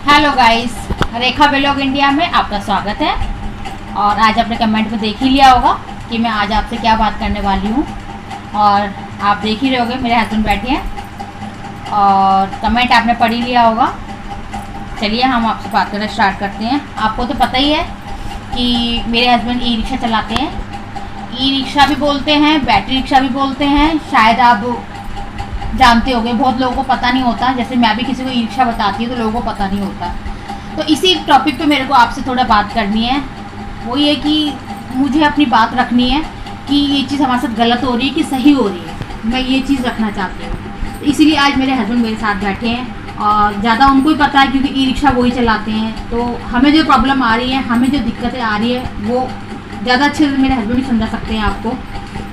Hello guys, रेखा vlog India में आपका स्वागत है। और आज आपने कमेंट में देख ही लिया होगा कि मैं आज आपसे क्या बात करने वाली हूँ। और आप देख ही रहे होगे, मेरे हस्बैंड बैठे हैं और कमेंट आपने पढ़ ही लिया होगा। चलिए हम आपसे बात करना स्टार्ट करते हैं। आपको तो पता ही है कि मेरे हस्बैंड ई रिक्शा चलाते हैं। ई रिक्शा भी बोलते हैं, बैटरी रिक्शा भी बोलते हैं, शायद आप जानते होंगे। बहुत लोगों को पता नहीं होता, जैसे मैं भी किसी को ई रिक्शा बताती हूँ तो लोगों को पता नहीं होता। तो इसी टॉपिक पे मेरे को आपसे थोड़ा बात करनी है। वो ये कि मुझे अपनी बात रखनी है कि ये चीज़ हमारे साथ गलत हो रही है कि सही हो रही है। मैं ये चीज़ रखना चाहती हूँ, तो इसीलिए आज मेरे हस्बैंड मेरे साथ बैठे हैं और ज़्यादा उनको ही पता है क्योंकि ई रिक्शा वही चलाते हैं। तो हमें जो प्रॉब्लम आ रही है, हमें जो दिक्कतें आ रही है, वो ज़्यादा अच्छे से मेरे हस्बैंड भी समझा सकते हैं आपको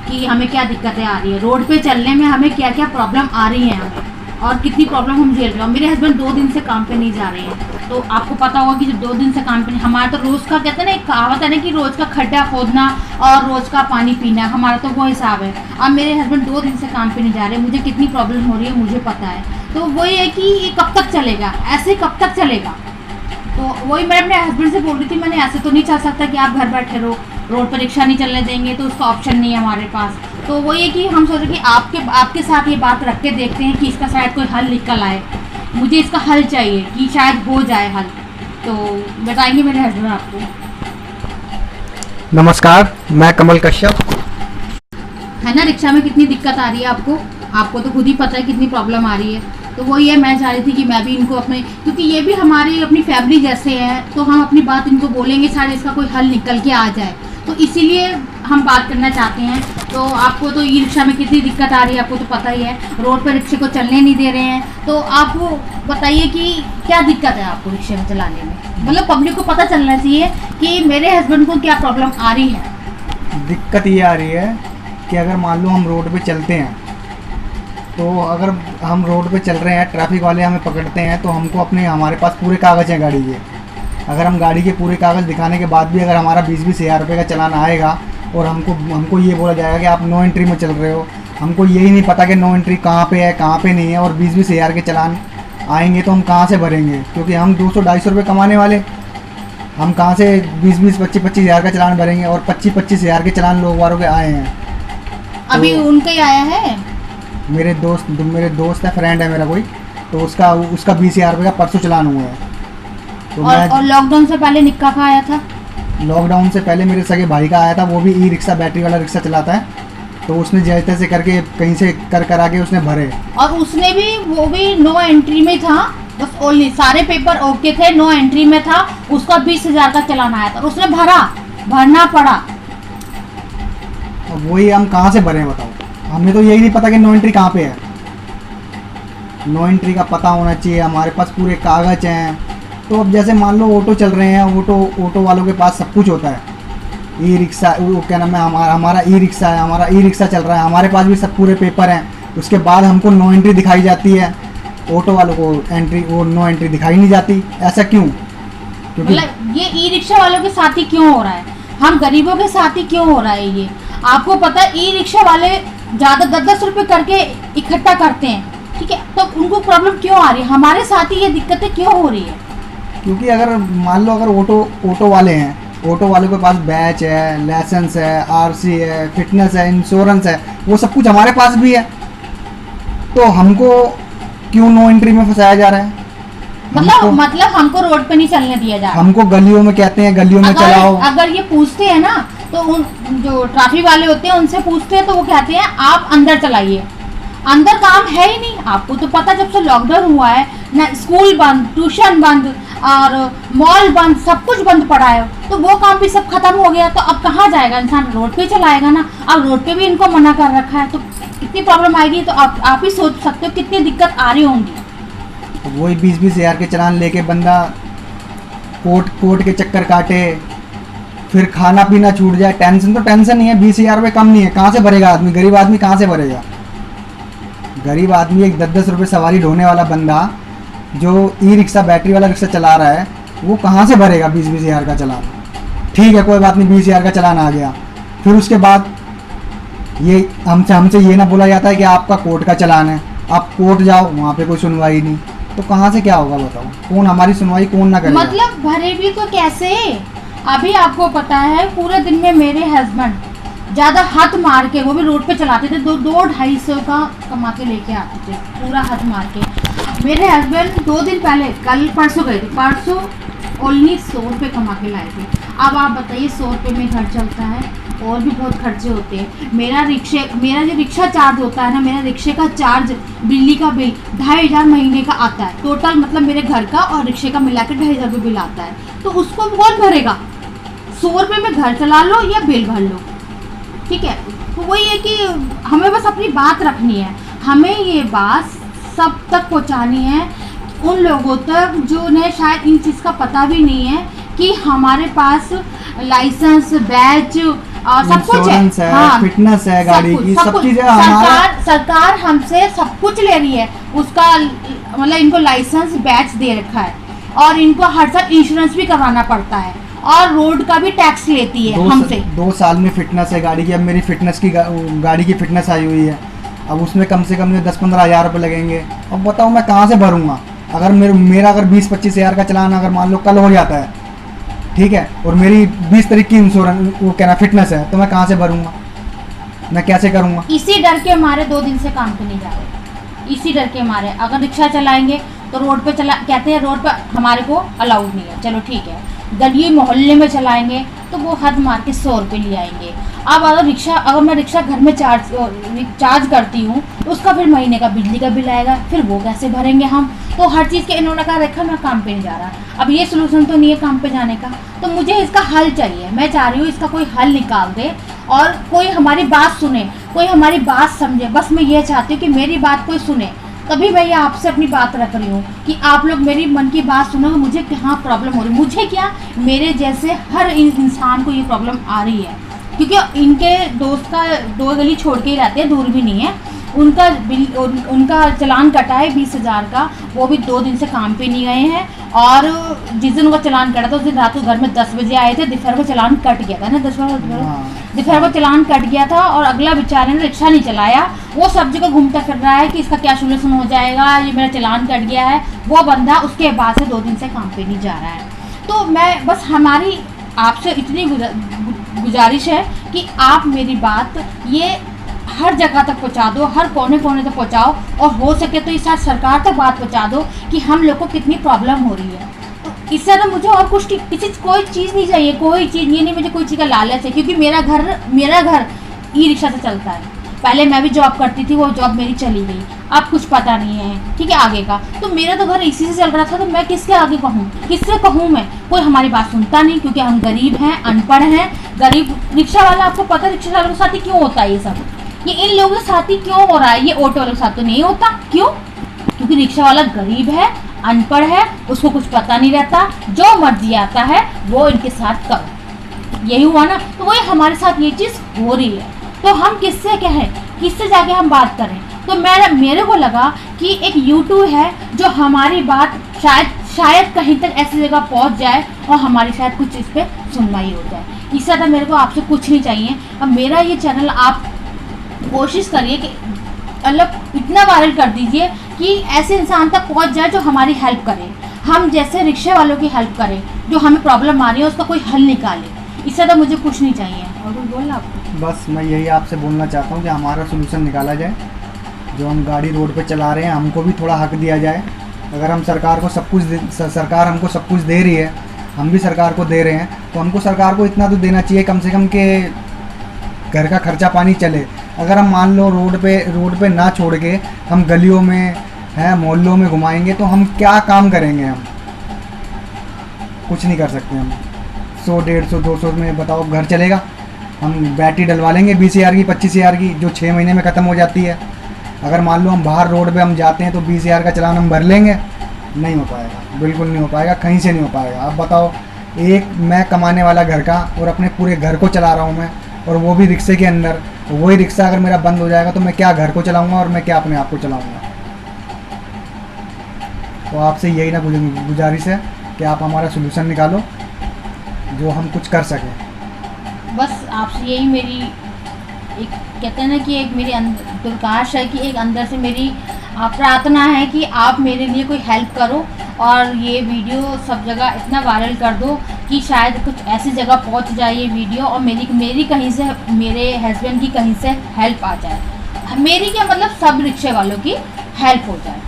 कि हमें क्या दिक्कतें आ रही है, रोड पे चलने में हमें क्या क्या प्रॉब्लम आ रही है हमें, और कितनी प्रॉब्लम हम झेल रहे हैं। मेरे हस्बैंड 2 दिन से काम पे नहीं जा रहे हैं, तो आपको पता होगा कि जब 2 दिन से काम पे नहीं, हमारा तो रोज़ का कहते हैं ना, एक कहावत है ना कि रोज़ का खड्डा खोदना और रोज़ का पानी पीना, हमारा तो वो हिसाब है। अब मेरे हस्बैंड 2 दिन से काम पे नहीं जा रहे, मुझे कितनी प्रॉब्लम हो रही है मुझे पता है। तो वही है कि ये कब तक चलेगा, ऐसे कब तक चलेगा। तो वही मैं अपने हस्बैंड से बोल रही थी, मैंने ऐसे तो नहीं चल सकता कि आप घर बैठे रहो, रोड पर रिक्शा नहीं चलने देंगे, तो उसका ऑप्शन नहीं है हमारे पास। तो वही है कि हम सोच रहे कि आपके साथ ये बात रख के देखते हैं कि इसका शायद कोई हल निकल आए। मुझे इसका हल चाहिए कि शायद हो जाए हल, तो बताएंगे मेरे हस्बैंड आपको। नमस्कार, मैं कमल कश्यप। है ना, रिक्शा में कितनी दिक्कत आ रही है आपको तो खुद ही पता है कितनी प्रॉब्लम आ रही है। तो वही है, मैं चाह रही थी कि मैं भी इनको अपने, क्योंकि ये भी हमारी अपनी फैमिली जैसे हैं, तो हम अपनी बात इनको बोलेंगे, शायद इसका कोई हल निकल के आ जाए। तो इसीलिए हम बात करना चाहते हैं। तो आपको तो ई रिक्शा में कितनी दिक्कत आ रही है आपको तो पता ही है, रोड पर रिक्शे को चलने नहीं दे रहे हैं। तो आप बताइए कि क्या दिक्कत है आपको रिक्शे में चलाने में, मतलब पब्लिक को पता चलना चाहिए कि मेरे हस्बैंड को क्या प्रॉब्लम आ रही है। दिक्कत ये आ रही है कि अगर मान लो हम रोड पे चलते हैं, तो अगर हम रोड पे चल रहे हैं, ट्रैफिक वाले हमें पकड़ते हैं, तो हमको हमारे पास पूरे कागज़ हैं गाड़ी के। अगर हम गाड़ी के पूरे कागज़ दिखाने के बाद भी अगर हमारा 20-20 हज़ार रुपये का चालान आएगा और हमको ये बोला जाएगा कि आप नो एंट्री में चल रहे हो, हमको यही नहीं पता कि नो एंट्री कहाँ पे है कहाँ पे नहीं है, और 20-20 हज़ार के चालान आएंगे तो हम कहाँ से भरेंगे? क्योंकि हम 200-250 रुपये कमाने वाले, हम कहाँ से 20-20, 25-25 हज़ार का चालान भरेंगे? और 25-25 हज़ार के चालान लोग वालों के आए हैं। अभी तो उनका ही आया है, मेरे दोस्त है, फ्रेंड है मेरा कोई, तो उसका 20 हज़ार रुपये का परसों चालान हुआ है। तो और लॉकडाउन से पहले निक्का का आया था। लॉकडाउन से पहले मेरे सगे भाई का आया था, वो भी ई रिक्शा बैटरी वाला रिक्शा चलाता है, तो उसने जैसे तैसे करके कहीं से करा के उसने भरे, और उसने भी वो भी नो एंट्री में था, बस ओनली सारे पेपर ओके थे, नो एंट्री में था। उसका 20 हज़ार का चालान आया था और उसने भरना पड़ा। अब वही हम कहाँ से भरें बताओ? हमें तो यही नहीं पता कि नो एंट्री कहाँ पे है। नो एंट्री का पता होना चाहिए, हमारे पास पूरे कागज हैं। तो अब जैसे मान लो ऑटो चल रहे हैं, ऑटो वालों के पास सब कुछ होता है। ई रिक्शा, वो क्या नाम है, हमारा ई रिक्शा है, हमारा ई रिक्शा चल रहा है, हमारे पास भी सब पूरे पेपर हैं। उसके बाद हमको नो एंट्री दिखाई जाती है, ऑटो वालों को नो एंट्री दिखाई नहीं जाती। ऐसा क्यों? क्योंकि मतलब ये ई रिक्शा वालों के साथ ही क्यों हो रहा है, हम गरीबों के साथ ही क्यों हो रहा है ये? आपको पता है ई रिक्शा वाले ज़्यादा 10-10 रुपये करके इकट्ठा करते हैं, ठीक है, तो उनको प्रॉब्लम क्यों आ रही है? हमारे साथ ही ये दिक्कतें क्यों हो रही है? क्योंकि अगर मान लो अगर ऑटो वाले हैं, ऑटो वाले के पास बैच है, लाइसेंस है, आरसी है, फिटनेस है, इंश्योरेंस है, वो सब कुछ हमारे पास भी है, तो हमको क्यों नो एंट्री में फंसाया जा रहा है? मतलब हमको रोड पे नहीं चलने दिया जा रहा। हमको गलियों में कहते हैं गलियों में चलाओ। अगर ये पूछते हैं ना, तो उन जो ट्रैफिक वाले होते हैं उनसे पूछते हैं, तो वो कहते हैं आप अंदर चलाइए। अंदर काम है ही नहीं। आपको तो पता, जब से लॉकडाउन हुआ है ना, स्कूल बंद, ट्यूशन बंद और मॉल बंद, सब कुछ बंद पड़ा है, तो वो काम भी सब खत्म हो गया। तो अब कहाँ जाएगा इंसान? रोड पे चलाएगा ना। अब रोड पे भी इनको मना कर रखा है, तो इतनी प्रॉब्लम आएगी। तो आप ही सोच सकते हो कितनी दिक्कत आ रही होंगी। तो वही 20-20 हज़ार के चालान लेके बंदा कोर्ट के चक्कर काटे, फिर खाना पीना छूट जाए, टेंशन नहीं है। 20 हज़ार रुपये कम नहीं है, कहाँ से भरेगा आदमी? गरीब आदमी कहाँ से भरेगा? गरीब आदमी, एक 10-10 रुपये सवारी ढोने वाला बंदा जो ई रिक्शा बैटरी वाला रिक्शा चला रहा है, वो कहाँ से भरेगा 20-20 हज़ार का चालान? ठीक है, कोई बात नहीं, 20 हज़ार का चालान आ गया, फिर उसके बाद ये हमसे ये ना बोला जाता है कि आपका कोर्ट का चालान है, आप कोर्ट जाओ, वहाँ पे कोई सुनवाई नहीं। तो कहाँ से क्या होगा बताओ? कौन हमारी सुनवाई कौन ना करेगा? मतलब भरे भी तो कैसे? अभी आपको पता है पूरे दिन में मेरे हस्बैंड ज़्यादा हाथ मार के, वो भी रोड पे चलाते थे, 200-250 का कमा के लेके आते थे, पूरा हाथ मार के। मेरे हस्बैंड 2 दिन पहले, कल परसों गए थे, परसों ओनली 100 रुपये कमा के लाए थे। अब आप बताइए 100 रुपये में घर चलता है? और भी बहुत खर्चे होते हैं। मेरा जो रिक्शा चार्ज होता है ना, मेरा रिक्शे का चार्ज, बिजली का बिल 2500 महीने का आता है टोटल, मतलब मेरे घर का और रिक्शे का मिला के 2500 रुपये बिल आता है। तो उसको कौन भरेगा? 100 रुपये में घर चला लो या बिल भर लो, ठीक है। तो वही है कि हमें बस अपनी बात रखनी है, हमें ये बात सब तक पहुंचानी है उन लोगों तक जो ने शायद इन चीज़ का पता भी नहीं है कि हमारे पास लाइसेंस, बैच और सब कुछ है, हाँ, फिटनेस है गाड़ी की, सब चीजें हमारा। सरकार हमसे सब कुछ ले रही है, उसका मतलब इनको लाइसेंस, बैच दे रखा है और इनको हर साल इंश्योरेंस भी करवाना पड़ता है और रोड का भी टैक्स लेती है हमसे। 2 साल में फिटनेस है गाड़ी की। अब मेरी फिटनेस की गाड़ी की फिटनेस आई हुई है, अब उसमें कम से कम 10-15 हज़ार रुपये लगेंगे। अब बताओ मैं कहाँ से भरूंगा? अगर मेरा अगर 20-25 हज़ार का चलान अगर मान लो कल हो जाता है, ठीक है, और मेरी 20 तारीख की इंश्योरेंस वो क्या ना फिटनेस है, तो मैं कहाँ से भरूंगा? मैं कैसे करूँगा? इसी डर के हमारे 2 दिन से काम पे नहीं जा रहे, इसी डर के हमारे। अगर रिक्शा चलाएंगे तो रोड पे कहते हैं रोड पे हमारे को अलाउड नहीं है, चलो ठीक है। गली मोहल्ले में चलाएंगे तो वो हद मार के 100 रुपये ले आएंगे। अब अगर मैं रिक्शा घर में चार्ज करती हूँ तो उसका फिर महीने का बिजली का बिल आएगा, फिर वो कैसे भरेंगे हम? तो हर चीज़ के इन्होंने कहा रखा मैं काम पे नहीं जा रहा। अब ये सोल्यूशन तो नहीं है काम पे जाने का, तो मुझे इसका हल चाहिए। मैं चाह रही हूँ इसका कोई हल निकाल दे और कोई हमारी बात सुने, कोई हमारी बात समझे। बस मैं ये चाहती हूँ कि मेरी बात कोई सुने, तभी मैं ये आपसे अपनी बात रख रही हूँ कि आप लोग मेरी मन की बात सुनो। मुझे कहाँ प्रॉब्लम हो रही है, मुझे क्या, मेरे जैसे हर इंसान को ये प्रॉब्लम आ रही है, क्योंकि इनके दोस्त का 2 गली छोड़ के ही रहते हैं, दूर भी नहीं है। उनका चलान कटा है 20,000 का, वो भी 2 दिन से काम पे नहीं गए हैं। और जिस दिन उनका चलान कटा था उस दिन रात को घर में 10 बजे आए थे, दोपहर को चलान कट गया था ना, दोपहर को चलान कट गया था। और अगला बेचारे ने रिक्शा नहीं चलाया, वो सब जगह घूमता फिर रहा है कि इसका क्या सोल्यूशन हो जाएगा, ये मेरा चलान कट गया है। वो बंदा उसके बाद से 2 दिन से काम पे नहीं जा रहा है। तो मैं बस हमारी आपसे इतनी गुजारिश है कि आप मेरी बात ये हर जगह तक पहुंचा दो, हर कोने कोने तक पहुंचाओ, और हो सके तो इस सरकार तक बात पहुंचा दो कि हम लोग को कितनी प्रॉब्लम हो रही है। तो इससे ज़्यादा मुझे और कुछ कोई चीज़ नहीं चाहिए, कोई चीज़ ये नहीं मुझे कोई चीज़ का लालच है, क्योंकि मेरा घर ई रिक्शा से चलता है। पहले मैं भी जॉब करती थी, वो जॉब मेरी चली गई, अब कुछ पता नहीं है, ठीक है, आगे का। तो मेरा तो घर इसी से चल रहा था, तो मैं किसके आगे कहूँ, किससे कहूँ मैं? कोई हमारी बात सुनता नहीं, क्योंकि हम गरीब हैं, अनपढ़ हैं। गरीब रिक्शा वाला, आपको पता है रिक्शा वालों के साथ ही क्यों होता है ये सब? ये इन लोगों के साथ ही क्यों हो रहा है? ये ऑटो वालों के साथ तो नहीं होता। क्यों? क्योंकि रिक्शा वाला गरीब है, अनपढ़ है, उसको कुछ पता नहीं रहता, जो मर्जी आता है वो इनके साथ करो। यही हुआ ना, तो वही हमारे साथ ये चीज़ हो रही है। तो हम किससे कहें, किससे जाके हम बात करें? तो मेरे को लगा कि एक यूट्यूब है जो हमारी बात शायद कहीं तक ऐसी जगह पहुंच जाए और हमारी शायद कुछ इस पर सुनवाई हो जाए। इससे ज़्यादा मेरे को आपसे कुछ नहीं चाहिए। अब मेरा ये चैनल आप कोशिश करिए कि मतलब इतना वायरल कर दीजिए कि ऐसे इंसान तक पहुंच जाए जो हमारी हेल्प करे, हम जैसे रिक्शे वालों की हेल्प करें, जो हमें प्रॉब्लम आ रही है उसका कोई हल निकाले। इससे ज़्यादा मुझे कुछ नहीं चाहिए। और कुछ बोलना आपको? बस मैं यही आपसे बोलना चाहता हूँ कि हमारा सोल्यूशन निकाला जाए। जो हम गाड़ी रोड पे चला रहे हैं, हमको भी थोड़ा हक दिया जाए। अगर हम सरकार को सरकार हमको सब कुछ दे रही है, हम भी सरकार को दे रहे हैं, तो हमको सरकार को इतना तो देना चाहिए कम से कम कि घर का खर्चा पानी चले। अगर हम मान लो रोड पे ना छोड़ के हम गलियों में हैं, मोहल्लों में घुमाएंगे, तो हम क्या काम करेंगे? हम कुछ नहीं कर सकते। हम 100, 150, 200 में बताओ घर चलेगा? हम बैटरी डलवा लेंगे 20,000 की, 25,000 की, जो 6 महीने में ख़त्म हो जाती है। अगर मान लो हम बाहर रोड पे हम जाते हैं तो 20,000 का चलान हम भर लेंगे? नहीं हो पाएगा, बिल्कुल नहीं हो पाएगा, कहीं से नहीं हो पाएगा। अब बताओ, एक मैं कमाने वाला घर का और अपने पूरे घर को चला रहा हूँ मैं, और वो भी रिक्शे के अंदर। वही रिक्शा अगर मेरा बंद हो जाएगा तो मैं क्या घर को चलाऊँगा और मैं क्या अपने आप को चलाऊँगा? तो आपसे यही ना गुजारिश है कि आप हमारा सोल्यूशन निकालो जो हम कुछ कर सकें। बस आपसे यही मेरी एक कहते हैं ना कि एक मेरी दुर्काश है कि एक अंदर से मेरी प्रार्थना है कि आप मेरे लिए कोई हेल्प करो और ये वीडियो सब जगह इतना वायरल कर दो कि शायद कुछ ऐसी जगह पहुंच जाए ये वीडियो और मेरी कहीं से, मेरे हस्बैंड की कहीं से हेल्प आ जाए। मेरी क्या मतलब सब रिक्शे वालों की हेल्प हो जाए।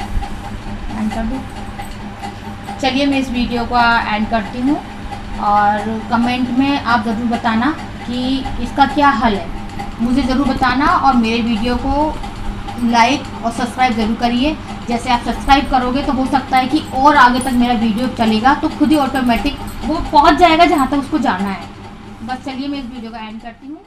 एंड कर दूँ? चलिए मैं इस वीडियो को एंड करती हूँ और कमेंट में आप ज़रूर बताना कि इसका क्या हल है, मुझे ज़रूर बताना। और मेरे वीडियो को लाइक और सब्सक्राइब ज़रूर करिए। जैसे आप सब्सक्राइब करोगे तो हो सकता है कि और आगे तक मेरा वीडियो चलेगा तो खुद ही ऑटोमेटिक वो पहुंच जाएगा जहां तक उसको जाना है। बस चलिए मैं इस वीडियो को एंड करती हूँ।